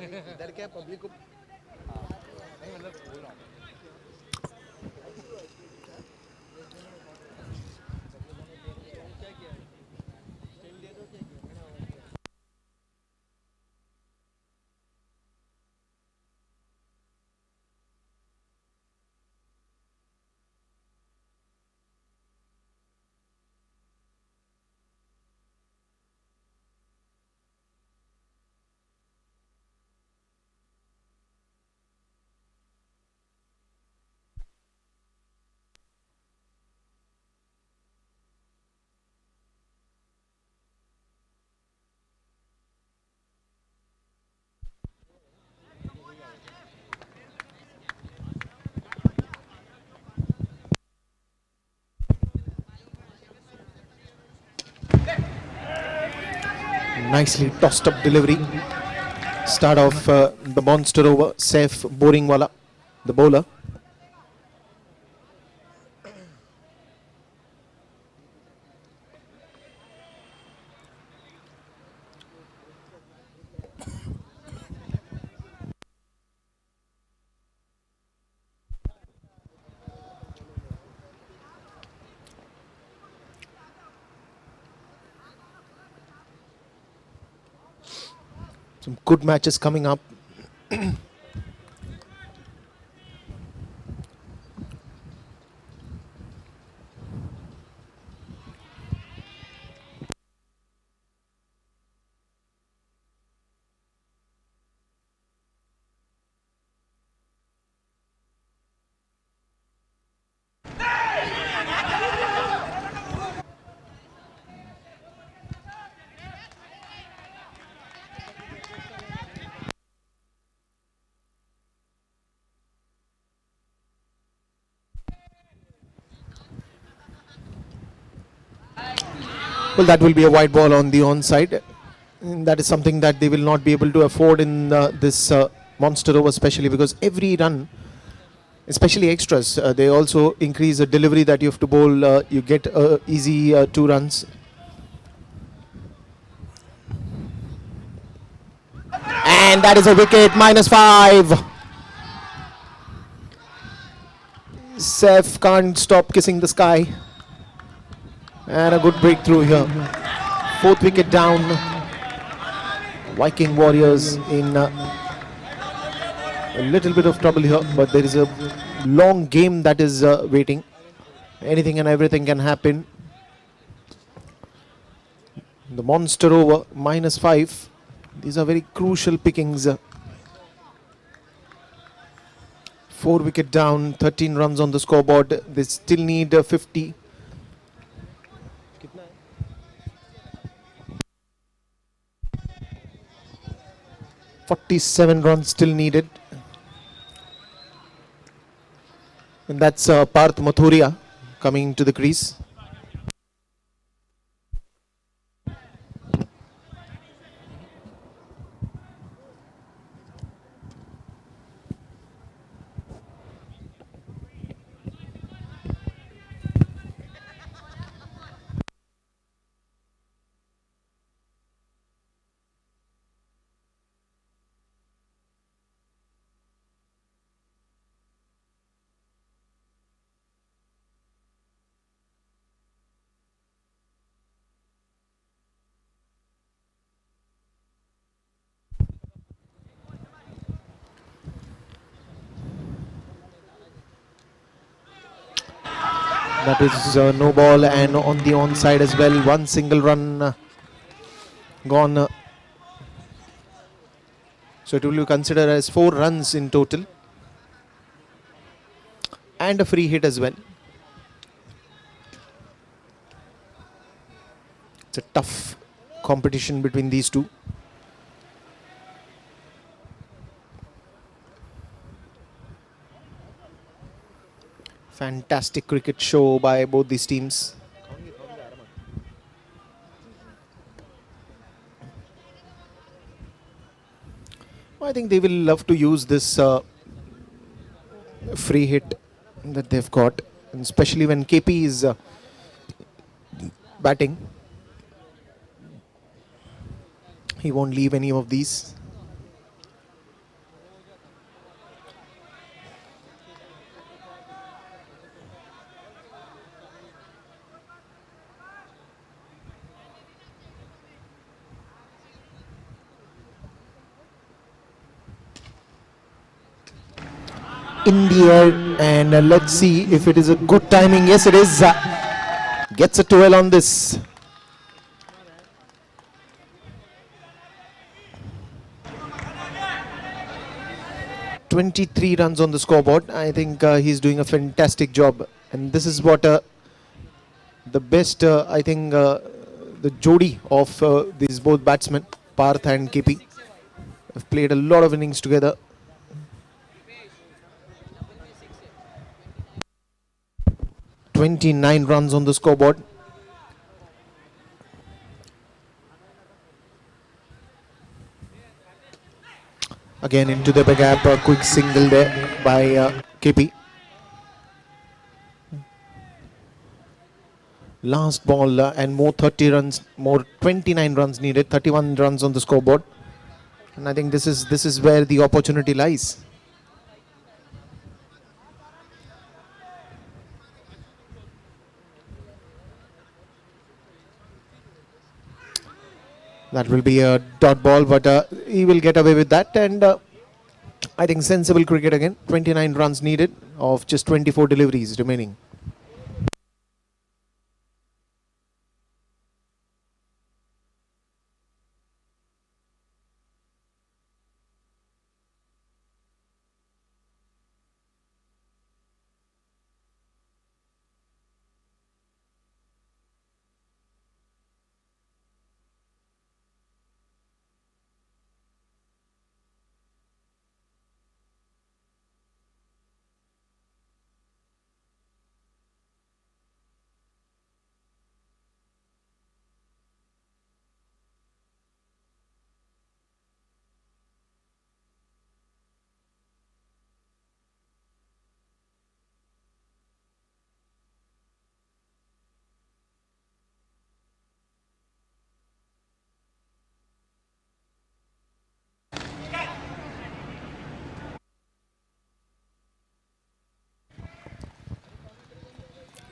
इधर क्या public को नहीं मतलब बोल रहा हूँ nicely tossed up delivery. Start off the monster over. Saif Boringwala, the bowler. Some good matches coming up. Well, that will be a wide ball on the onside. And that is something that they will not be able to afford in this monster over, especially because every run, especially extras, they also increase the delivery that you have to bowl. You get easy 2 runs. And that is a wicket, -5. Saif can't stop kissing the sky. And a good breakthrough here. 4th wicket down. Viking Warriors in a little bit of trouble here, but there is a long game that is waiting. Anything and everything can happen. The monster over, -5. These are very crucial pickings. 4 wicket down, 13 runs on the scoreboard. They still need 50. 47 runs still needed. And that's Parth Mathuria coming to the crease. That is no ball, and on the onside as well. 1 single run gone. So it will be considered as 4 runs in total. And a free hit as well. It's a tough competition between these two. Fantastic cricket show by both these teams. I think they will love to use this free hit that they've got, and especially when KP is batting. He won't leave any of these. in the air, and let's see if it is a good timing. Yes, it is. Gets a 12 on this. "23 runs on the scoreboard." I think he's doing a fantastic job, and this is what the best, I think, the jodi of these both batsmen, Parth and KP, have played a lot of innings together. 29 runs on the scoreboard. Again into the gap, a quick single there by KP. Last ball and more 30 runs, more 29 runs needed, 31 runs on the scoreboard. And I think this is where the opportunity lies. That will be a dot ball, but he will get away with that. And I think sensible cricket again. 29 runs needed of just 24 deliveries remaining.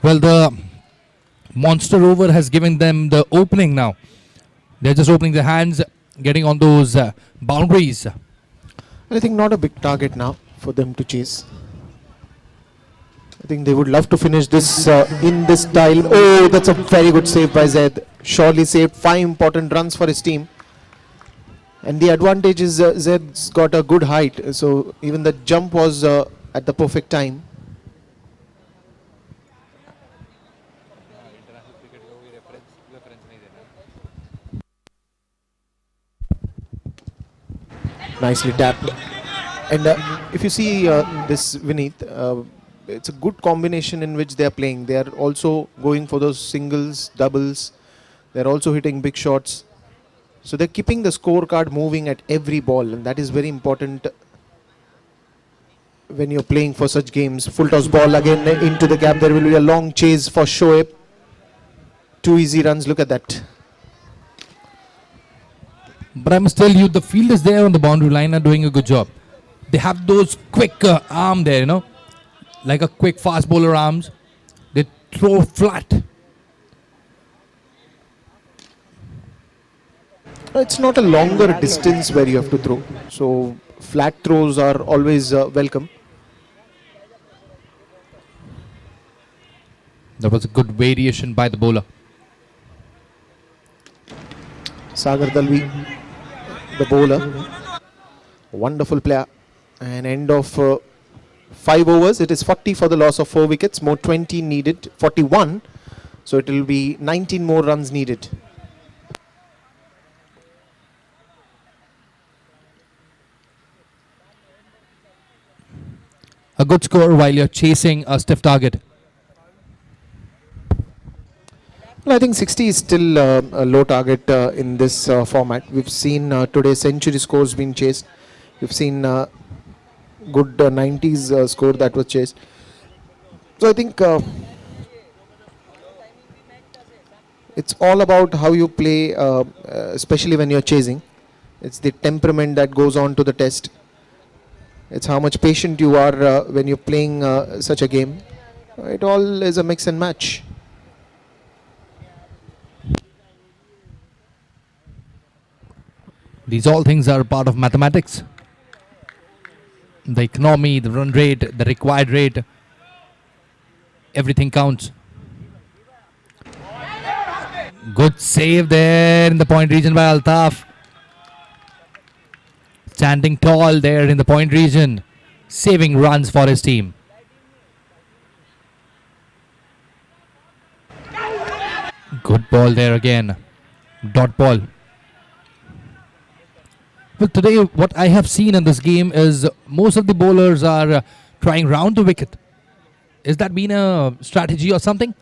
Well, the monster over has given them the opening now. They're just opening their hands, getting on those boundaries. I think not a big target now for them to chase. I think they would love to finish this in this style. Oh, that's a very good save by Zed. Surely saved 5 important runs for his team. And the advantage is Zed's got a good height, so even the jump was at the perfect time. International cricket को कोई reference नहीं देना. Nicely tapped. And if you see this Vineet, it's a good combination in which they are playing. They are also going for those singles, doubles. They're also hitting big shots. So they're keeping the scorecard moving at every ball, and that is very important when you're playing for such games. Full toss ball again into the gap. There will be a long chase for Shoaib. 2 easy runs. Look at that. But I must tell you, the field is there on the boundary line and doing a good job. They have those quick arm there, like a quick fast bowler arms. They throw flat. It's not a longer distance where you have to throw. So flat throws are always welcome. That was a good variation by the bowler. Sagar Dalvi, the bowler, wonderful player. And end of 5 overs, it is 40 for the loss of 4 wickets, more 20 needed, 41. So it will be 19 more runs needed. A good score while you're chasing a stiff target. Well, I think 60 is still a low target in this format. We've seen today century scores being chased. We've seen good 90s score that was chased. So I think it's all about how you play, especially when you're chasing. It's the temperament that goes on to the test. It's how much patient you are when you're playing such a game. It all is a mix and match. These all things are part of mathematics. The economy, the run rate, the required rate, everything counts. Good save there in the point region by Altaf. Standing tall there in the point region, saving runs for his team. Good ball there again. Dot ball. Well, today what I have seen in this game is most of the bowlers are trying round the wicket. Is that been a strategy or something?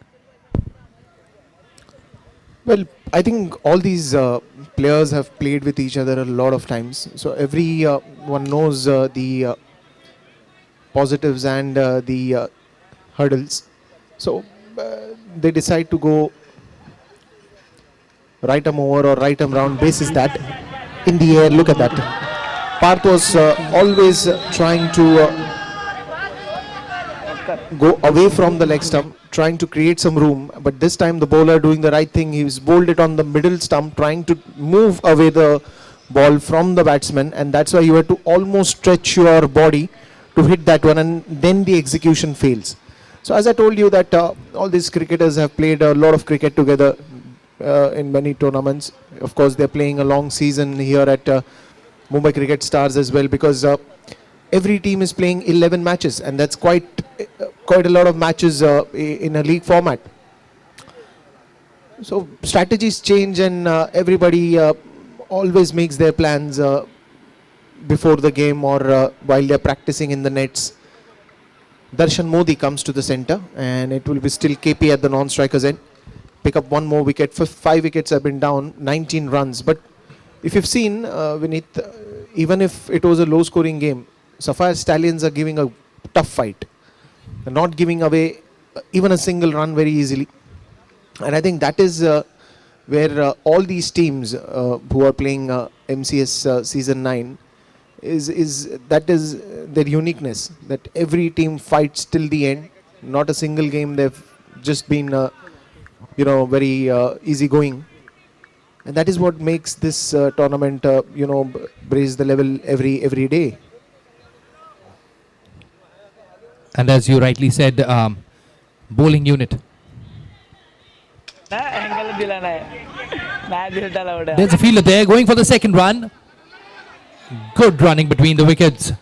Well, I think all these players have played with each other a lot of times. So every one knows the positives and the hurdles. So they decide to go right arm over or right arm round basis that in the air. Look at that. Parth was always trying to go away from the leg stump, trying to create some room, but this time the bowler doing the right thing. He's bowled it on the middle stump, trying to move away the ball from the batsman, and that's why you have to almost stretch your body to hit that one, and then the execution fails. So as I told you that all these cricketers have played a lot of cricket together in many tournaments. Of course, they're playing a long season here at Mumbai Cricket Stars as well, because every team is playing 11 matches, and that's quite a lot of matches in a league format. So strategies change, and everybody always makes their plans before the game or while they're practicing in the nets. Darshan Modi comes to the center, and it will be still KP at the non-strikers end. Pick up one more wicket. 5 wickets have been down, 19 runs. But if you've seen, Vineet, even if it was a low-scoring game, Sapphire Stallions are giving a tough fight. They're not giving away even a single run very easily. And I think that is where all these teams who are playing MCS season 9 is their uniqueness, that every team fights till the end. Not a single game they've just been very easy going, and that is what makes this tournament raise the level every day. And as you rightly said, bowling unit. There's a fielder there going for the second run. Good running between the wickets.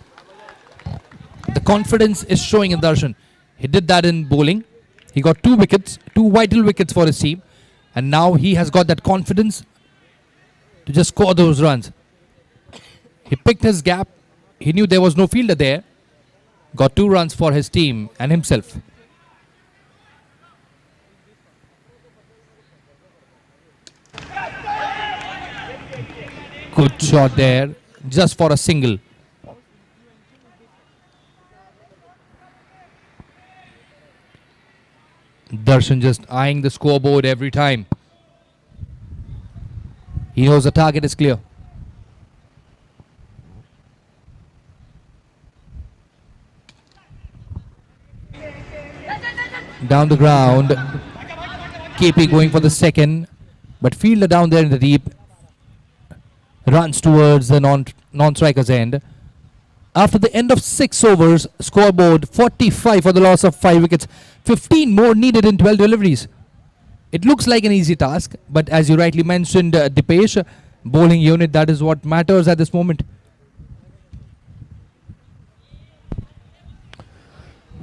The confidence is showing in Darshan. He did that in bowling. He got 2 wickets, 2 vital wickets for his team. And now he has got that confidence to just score those runs. He picked his gap. He knew there was no fielder there. Got 2 runs for his team and himself. Good shot there, just for a single. Darshan just eyeing the scoreboard every time. He knows the target is clear. Down the ground. KP going for the second, but fielder down there in the deep runs towards the non-striker's end. After the end of 6 overs, scoreboard 45 for the loss of 5 wickets. 15 more needed in 12 deliveries. It looks like an easy task, but as you rightly mentioned, Dipesh, bowling unit, that is what matters at this moment.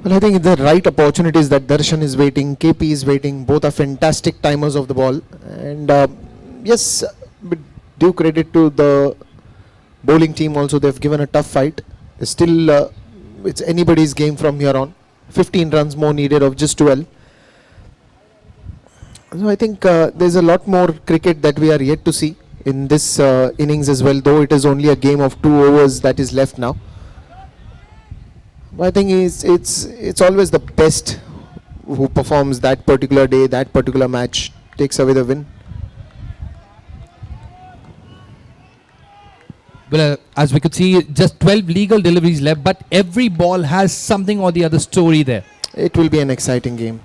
Well, I think the right opportunities that Darshan is waiting, KP is waiting. Both are fantastic timers of the ball, and yes, due credit to the bowling team also. They've given a tough fight. Still, it's anybody's game from here on. 15 runs more needed of just 12. So I think there's a lot more cricket that we are yet to see in this innings as well, though it is only a game of 2 overs that is left now. But I think it's always the best who performs that particular day, that particular match, takes away the win. Well, as we could see, just 12 legal deliveries left, but every ball has something or the other story there. It will be an exciting game.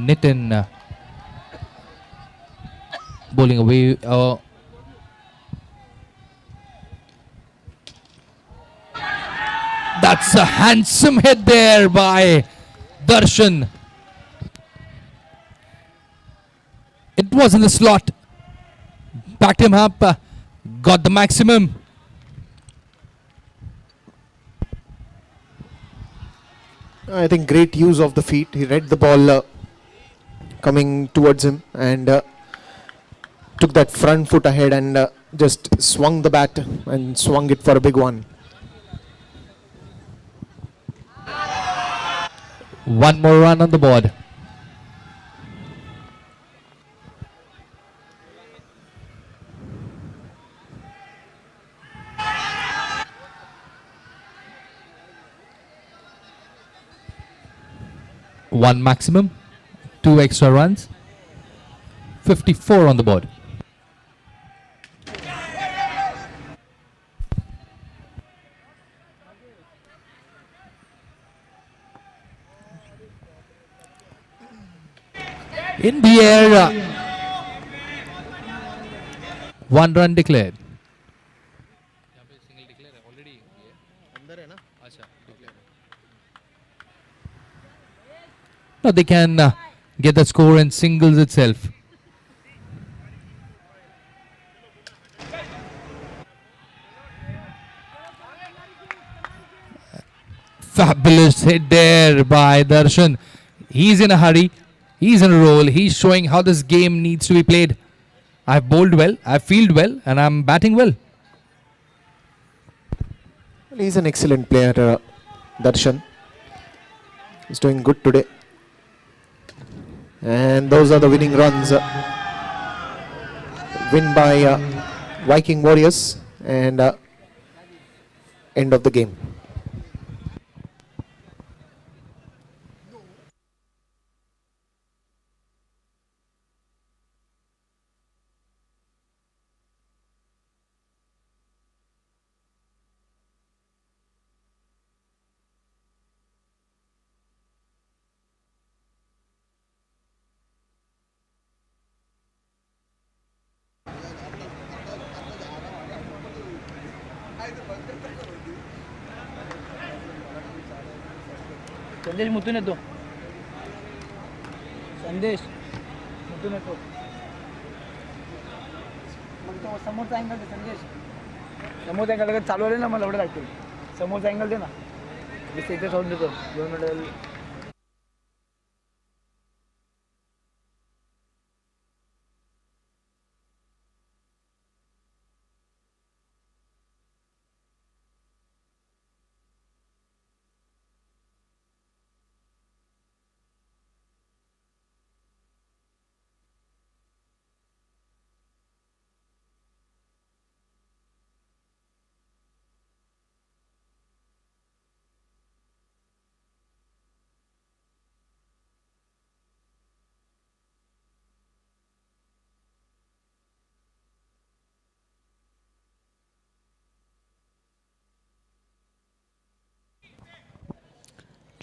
Nitin bowling away. That's a handsome hit there by Darshan. It was in the slot. Backed him up. Got the maximum. I think great use of the feet. He read the ball coming towards him and took that front foot ahead and just swung the bat and swung it for a big one. One more run on the board. One maximum, 2 extra runs, 54 on the board. In the air, 1 run declared. No, they can get the score in singles itself. Fabulous hit there by Darshan. He's in a hurry. He's in a roll. He's showing how this game needs to be played. I've bowled well, I've fielded well, and I'm batting well. He's an excellent player, Darshan. He's doing good today. And those are the winning runs. Win by Viking Warriors and end of the game. संदेश मुतून येतो संदेश मुतून येतो मग तो समोरचा angle दे संदेश समोरचा angle चालू आले ना मला एवढं लागतील समोरचा अँगल दे ना मी इथे सोडून देतो 2 minute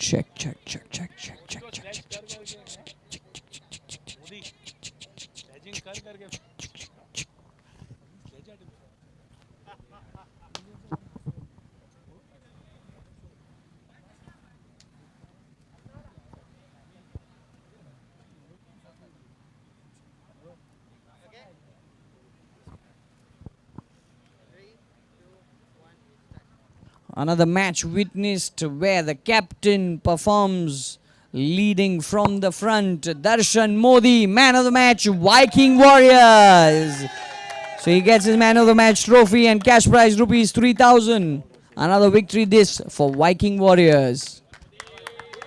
Check, check, check, check, check, check, check, check, check, check, check, Another match witnessed where the captain performs leading from the front. Darshan Modi, man of the match, Viking Warriors. So he gets his man of the match trophy and cash prize rupees 3,000. Another victory this for Viking Warriors.